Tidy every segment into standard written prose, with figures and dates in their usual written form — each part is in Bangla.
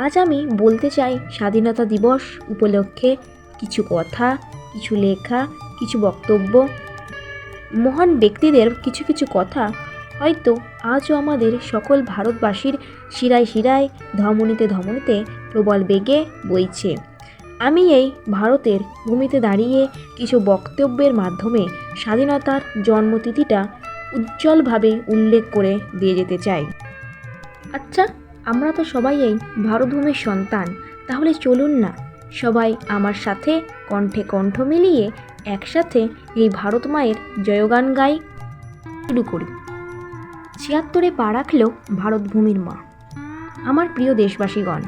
আজ আমি বলতে চাই স্বাধীনতা দিবস উপলক্ষে কিছু কথা, কিছু লেখা, কিছু বক্তব্য। মহান ব্যক্তিদের কিছু কিছু কথা হয়তো আজও আমাদের সকল ভারতবাসীর শিরায় শিরায়, ধমনীতে ধমনীতে প্রবল বেগে বইছে। আমি এই ভারতের ভূমিতে দাঁড়িয়ে কিছু বক্তব্যের মাধ্যমে স্বাধীনতার জন্মতিথিটা উজ্জ্বলভাবে উল্লেখ করে দিয়ে যেতে চাই। আচ্ছা, আমরা তো সবাই এই ভারতভূমির সন্তান, তাহলে চলুন না সবাই আমার সাথে কণ্ঠে কণ্ঠ মিলিয়ে একসাথে এই ভারত মায়ের জয়গান গাই। শুরু করি। ৭৬ পা রাখল ভারতভূমির মা। আমার প্রিয় দেশবাসীগণ,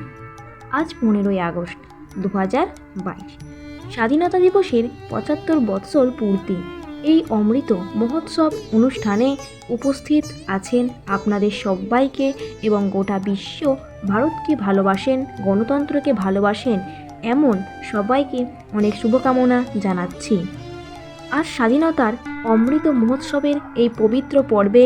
আজ 15ই আগস্ট 2022, স্বাধীনতা দিবসের 75 বৎসর পূর্তি। এই অমৃত মহোৎসব অনুষ্ঠানে উপস্থিত আছেন আপনাদের সবাইকে এবং গোটা বিশ্ব ভারতকে ভালোবাসেন, গণতন্ত্রকে ভালোবাসেন এমন সবাইকে অনেক শুভকামনা জানাচ্ছি। আজ স্বাধীনতার অমৃত মহোৎসবের এই পবিত্র পর্বে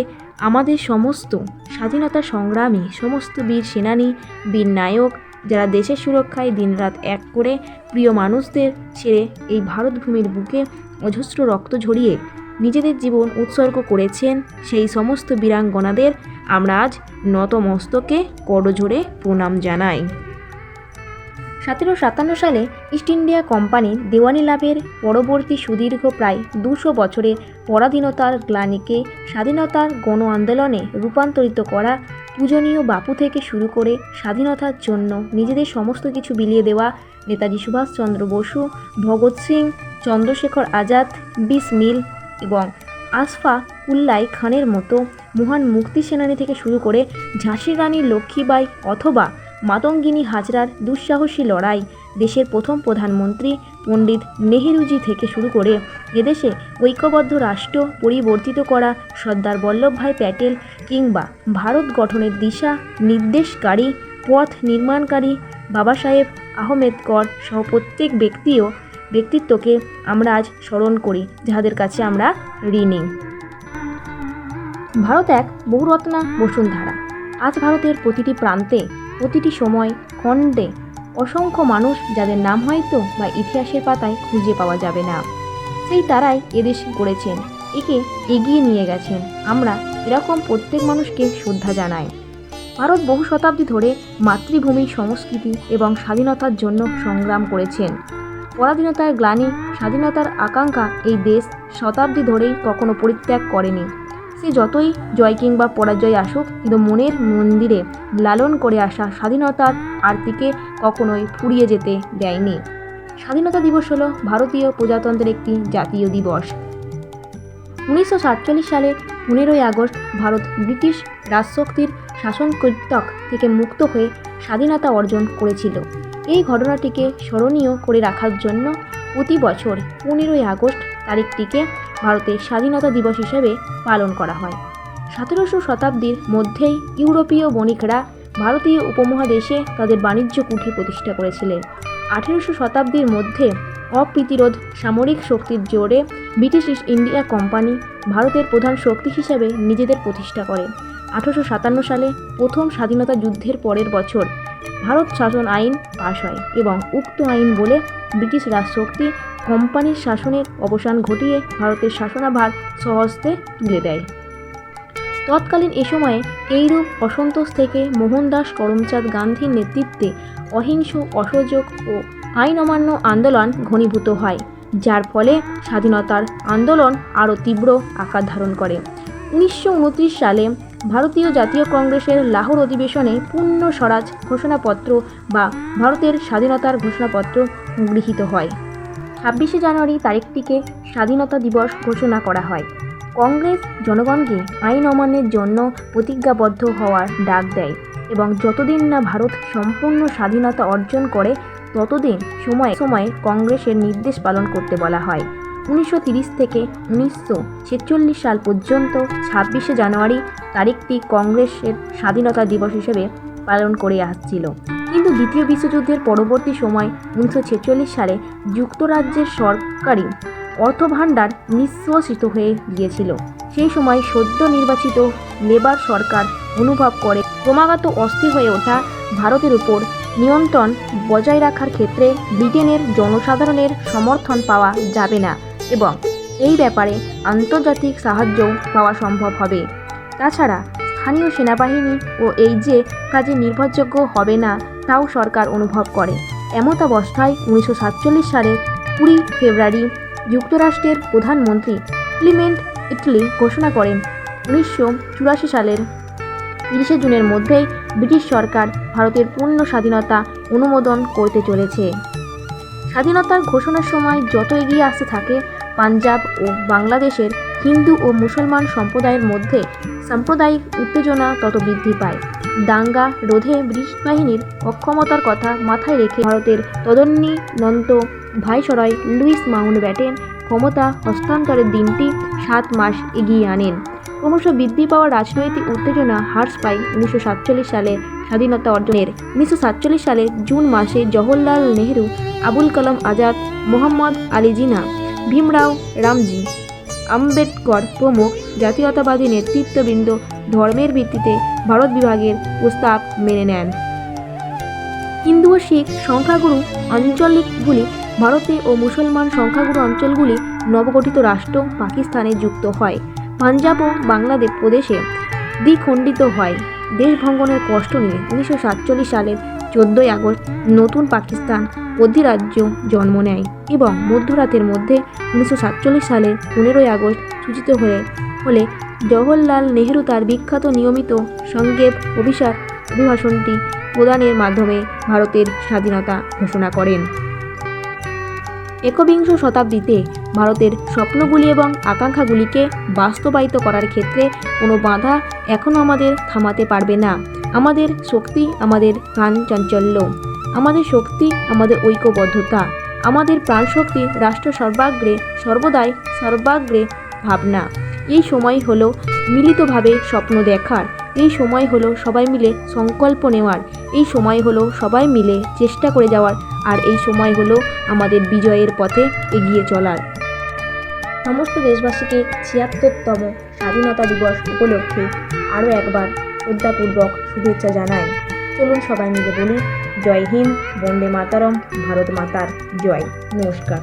আমাদের সমস্ত স্বাধীনতা সংগ্রামী, সমস্ত বীর সেনানী, বীর নায়ক, যারা দেশের সুরক্ষায় দিনরাত এক করে প্রিয় মানুষদের ছেড়ে এই ভারতভূমির বুকে অজস্র রক্ত ঝরিয়ে নিজেদের জীবন উৎসর্গ করেছেন, সেই সমস্ত বীরাঙ্গনাদের আমরা আজ নতমস্তকে করজোড়ে প্রণাম জানাই। 1757 সালে ইস্ট ইন্ডিয়া কোম্পানির দেওয়ানি লাভের পরবর্তী সুদীর্ঘ প্রায় 200 বছরের পরাধীনতার গ্লানিকে স্বাধীনতার গণ আন্দোলনে রূপান্তরিত করা পূজনীয় বাপু থেকে শুরু করে স্বাধীনতার জন্য নিজেদের সমস্ত কিছু বিলিয়ে দেওয়া নেতাজি সুভাষচন্দ্র বসু, ভগৎ সিং, চন্দ্রশেখর আজাদ, বিসমিল এবং আশফাক উল্লাহ খানের মতো মহান মুক্তি সেনানী থেকে শুরু করে ঝাঁসির রানী লক্ষ্মীবাঈ অথবা মাতঙ্গিনী হাজরার দুঃসাহসী লড়াই, দেশের প্রথম প্রধানমন্ত্রী পণ্ডিত নেহেরুজি থেকে শুরু করে এদেশে ঐক্যবদ্ধ রাষ্ট্র পরিবর্তিত করা সর্দার বল্লভভাই প্যাটেল কিংবা ভারত গঠনের দিশা নির্দেশকারী, পথ নির্মাণকারী বাবা সাহেব আহমেদকর সহ প্রত্যেক ব্যক্তিত্বকে আমরা আজ স্মরণ করি, যাদের কাছে আমরা ঋণী। ভারত এক বহুরত্না বসুন্ধরা। আজ ভারতের প্রতিটি প্রান্তে, প্রতিটি সময় খণ্ডে অসংখ্য মানুষ যাদের নাম হয়তো বা ইতিহাসের পাতায় খুঁজে পাওয়া যাবে না, সেই তারাই এদেশ গড়েছেন, একে এগিয়ে নিয়ে গেছেন। আমরা এরকম প্রত্যেক মানুষকে শ্রদ্ধা জানাই। ভারত বহু শতাব্দী ধরে মাতৃভূমির সংস্কৃতি এবং স্বাধীনতার জন্য সংগ্রাম করেছেন। পরাধীনতার গ্লানি, স্বাধীনতার আকাঙ্ক্ষা এই দেশ শতাব্দী ধরেই কখনো পরিত্যাগ করেনি। সে যতই জয় কিংবা পরাজয় আসুক, কিন্তু মনের মন্দিরে লালন করে আসা স্বাধীনতার আরতিকে কখনোই ফুরিয়ে যেতে দেয়নি। স্বাধীনতা দিবস হলো ভারতীয় প্রজাতন্ত্রের একটি জাতীয় দিবস। 1947 সালে 15ই আগস্ট ভারত ব্রিটিশ রাজশক্তির শাসনকর্তৃক থেকে মুক্ত হয়ে স্বাধীনতা অর্জন করেছিল। এই ঘটনাটিকে স্মরণীয় করে রাখার জন্য প্রতি বছর 15ই আগস্ট তারিখটিকে ভারতের স্বাধীনতা দিবস হিসেবে পালন করা হয়। 17শো শতাব্দীর মধ্যেই ইউরোপীয় বণিকরা ভারতীয় উপমহাদেশে তাদের বাণিজ্য কুঠি প্রতিষ্ঠা করেছিলেন। 18শো শতাব্দীর মধ্যে অপ্রতিরোধ সামরিক শক্তির জোরে ব্রিটিশ ইস্ট ইন্ডিয়া কোম্পানি ভারতের প্রধান শক্তি হিসেবে নিজেদের প্রতিষ্ঠা করে। 1857 সালে প্রথম স্বাধীনতা যুদ্ধের পরের বছর ভারত শাসন আইন পাশ হয় এবং উক্ত আইন বলে ব্রিটিশ রাজশক্তি কোম্পানির শাসনের অবসান ঘটিয়ে ভারতের শাসনাভার স্বহস্তে তুলে দেয়। তৎকালীন এ সময়ে এইরূপ অসন্তোষ থেকে মোহনদাস করমচাঁদ গান্ধীর নেতৃত্বে অহিংস, অসহযোগ ও আইন অমান্য আন্দোলন ঘনীভূত হয়, যার ফলে স্বাধীনতার আন্দোলন আরও তীব্র আকার ধারণ করে। 1929 সালে ভারতীয় জাতীয় কংগ্রেসের লাহোর অধিবেশনে পূর্ণ স্বরাজ ঘোষণাপত্র বা ভারতের স্বাধীনতার ঘোষণাপত্র গৃহীত হয়। 26শে জানুয়ারি তারিখটিকে স্বাধীনতা দিবস ঘোষণা করা হয়। কংগ্রেস জনগণকে আইন অমান্যের জন্য প্রতিজ্ঞাবদ্ধ হওয়ার ডাক দেয় এবং যতদিন না ভারত সম্পূর্ণ স্বাধীনতা অর্জন করে ততদিন সময়ে কংগ্রেসের নির্দেশ পালন করতে বলা হয়। 1930 থেকে 1946 সাল পর্যন্ত 26শে জানুয়ারি তারিখটি কংগ্রেসের স্বাধীনতা দিবস হিসেবে পালন করে আসছিল। কিন্তু দ্বিতীয় বিশ্বযুদ্ধের পরবর্তী সময় 1946 সালে যুক্তরাজ্যের সরকারি অর্থভাণ্ডার নিঃশেষিত হয়ে গিয়েছিল। সেই সময় সদ্য নির্বাচিত লেবার সরকার অনুভব করে ক্রমাগত অস্থির হয়ে ওঠা ভারতের উপর নিয়ন্ত্রণ বজায় রাখার ক্ষেত্রে ব্রিটেনের জনসাধারণের সমর্থন পাওয়া যাবে না এবং এই ব্যাপারে আন্তর্জাতিক সাহায্যও পাওয়া সম্ভব হবে। তাছাড়া স্থানীয় সেনাবাহিনী ও এই যে কাজে নির্ভরযোগ্য হবে না তাও সরকার অনুভব করে। এমতাবস্থায় 1947 সালের 20 ফেব্রুয়ারি যুক্তরাষ্ট্রের প্রধানমন্ত্রী ক্লিমেন্ট ইটলি ঘোষণা করেন 1984 সালের 30 জুনের মধ্যেই ব্রিটিশ সরকার ভারতের পূর্ণ স্বাধীনতা অনুমোদন করতে চলেছে। স্বাধীনতার ঘোষণার সময় যত এগিয়ে আসতে থাকে, পাঞ্জাব ও বাংলাদেশের হিন্দু ও মুসলমান সম্প্রদায়ের মধ্যে সাম্প্রদায়িক উত্তেজনা তত বৃদ্ধি পায়। দাঙ্গা রোধে ব্রিটিশ বাহিনীর অক্ষমতার কথা মাথায় রেখে ভারতের তদানীন্তন ভাইসরয় লুইস মাউন্টব্যাটেন ক্ষমতা হস্তান্তরের দিনটি 7 মাস এগিয়ে আনেন। ক্রমশ বৃদ্ধি পাওয়া রাজনৈতিক উত্তেজনা হ্রাস পায় 1947 সালে স্বাধীনতা অর্জনের। 1947 সালের জুন মাসে জওহরলাল নেহরু, আবুল কালাম আজাদ, মোহাম্মদ আলী জিন্নাহ, ভীমরাও রামজি আম্বেদকর প্রমুখ জাতীয়তাবাদী নেতৃত্ববৃন্দ ধর্মের ভিত্তিতে ভারত বিভাগের প্রস্তাব মেনে নেন। হিন্দু ও শিখ সংখ্যাগুরু অঞ্চলগুলি ভারতে ও মুসলমান সংখ্যাগুরু অঞ্চলগুলি নবগঠিত রাষ্ট্র পাকিস্তানে যুক্ত হয়। পাঞ্জাব ও বাংলাদেশ প্রদেশে দ্বিখণ্ডিত হয়। দেশভঙ্গনের কষ্ট নিয়ে 1947 সালের 14 আগস্ট নতুন পাকিস্তান অধিরাজ্য জন্ম নেয় এবং মধ্যরাতের মধ্যে 1947 সালের 15 আগস্ট সূচিত হলে জওহরলাল নেহরু তার বিখ্যাত নিয়মিত সংক্ষেপ অভিভাষণটি প্রদানের মাধ্যমে ভারতের স্বাধীনতা ঘোষণা করেন। একবিংশ শতাব্দীতে ভারতের স্বপ্নগুলি এবং আকাঙ্ক্ষাগুলিকে বাস্তবায়িত করার ক্ষেত্রে কোনো বাধা এখনও আমাদের থামাতে পারবে না। আমাদের শক্তি, আমাদের প্রাণ চাঞ্চল্য, আমাদের শক্তি, আমাদের ঐক্যবদ্ধতা, আমাদের প্রাণশক্তি, রাষ্ট্র সর্বাগ্রে, সর্বদাই সর্বাগ্রে ভাবনা। এই সময় হলো মিলিতভাবে স্বপ্ন দেখার, এই সময় হলো সবাই মিলে সংকল্প নেওয়ার, এই সময় হলো সবাই মিলে চেষ্টা করে যাওয়ার, আর এই সময় হলো আমাদের বিজয়ের পথে এগিয়ে চলার। সমস্ত দেশবাসীকে ৭৬তম স্বাধীনতা দিবস উপলক্ষে আরও একবার শ্রদ্ধাপূর্বক শুভেচ্ছা জানাই। চলুন সবাই মিলে বলি জয় হিন্দ, বন্দে মাতরম, ভারত মাতার জয়। নমস্কার।